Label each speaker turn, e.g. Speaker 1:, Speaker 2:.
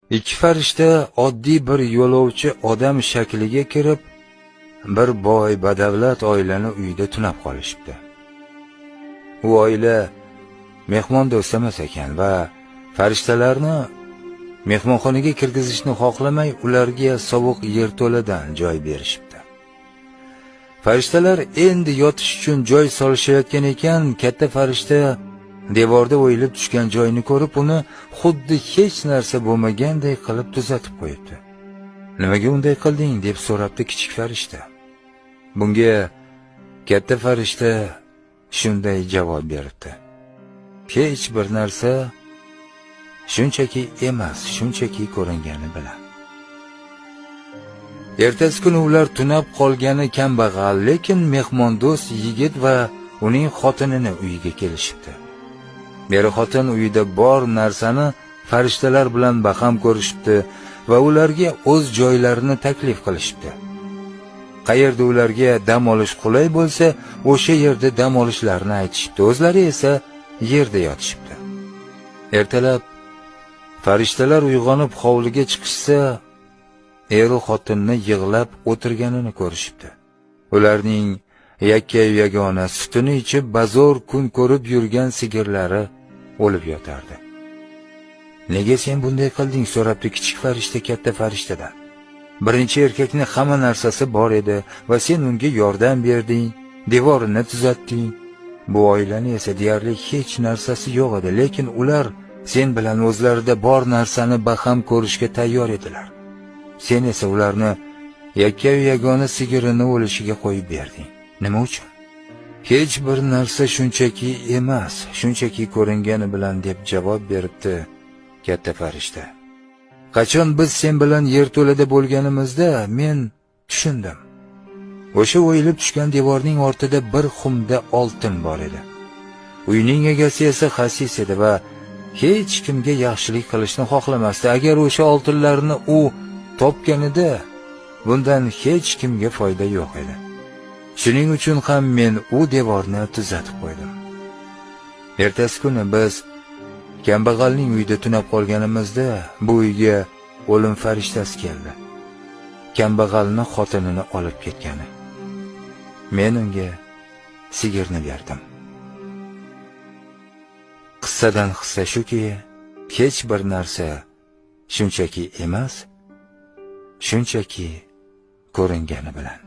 Speaker 1: Ikki farishta oddiy bir yo'lovchi odam shakliga kirib, bir boy badavlat oilani uyida tunab qolishibdi. U oila mehmondo'st emas ekan va farishtalarni mehmonxonaga kirgizishni xohlamay, ularga sovuq yerto'ladan joy berishibdi. Farishtalar endi yotish uchun joy solishayotgan ekan, katta farishta devorda o'yilib tushgan joyni ko'rib, uni xuddi hech narsa bo'lmaganday qilib tuzatib qo'yibdi. "Nimaga unday qilding?" deb so'rabdi kichik farishta. Bunga katta farishta shunday javob beribdi: "Hech bir narsa shunchaki emas, shunchaki ko'ringani bilan." Ertasi kuni ular tunab qolgani kambag'al, lekin mehmondo'st yigit va uning xotinini uyiga kelishibdi. Beri xotin uyida bor narsani farishtalar bilan baham ko'rishibdi va ularga o'z joylarini taklif qilishibdi. Qayerda ularga dam olish qulay bo'lsa, o'sha yerda dam olishlarini aytishibdi. O'zlari esa yerda yotishibdi. Ertalab farishtalar uyg'onib hovliga chiqishsa, eri xotinni yig'lab o'tirganini ko'rishibdi. Ularning yakka-yagona sutini ichib bazo'r kun ko'rib yurgan sigirlari o'lib yotardi. "Nega sen bunday qilding?" so'rabdi kichik farishta katta farishtadan. "Birinchi erkakni hamma narsasi bor edi va sen unga yordam berding, devorini tuzatding. Bu oilani esa deyarli hech narsasi yo'q edi, lekin ular sen bilan o'zlarida bor narsani baham ko'rishga tayyor edilar. Sen esa ularni yakka-yagona sigirini o'lishiga qo'yib berding. Nima uchun?" "Hech bir narsa shunchaki emas, shunchaki ko'ringani bilan" deb javob beribdi katta farishta. "Qachon biz sen bilan yerto'lada bo'lganimizda men tushundim. O'sha o'yilib tushgan devorning ortida bir xumda oltin bor edi. Uyning egasi esa xasis edi va hech kimga yaxshilik qilishni xohlamasdi. Agar o'sha oltinlarni u topganida, bundan hech kimga foyda yo'q edi. Shuning uchun ham men u devorni tuzatib qo'ydim. Ertasi kuni biz kambag'alning uyida tunab qolganimizda, bu uyga o'lim farishtasi keldi. Kambag'alni xotinini olib ketgani. Men unga sigirni berdim." Qissadan hissa shuki, hech bir narsa shunchaki emas, shunchaki ko'ringani bilan.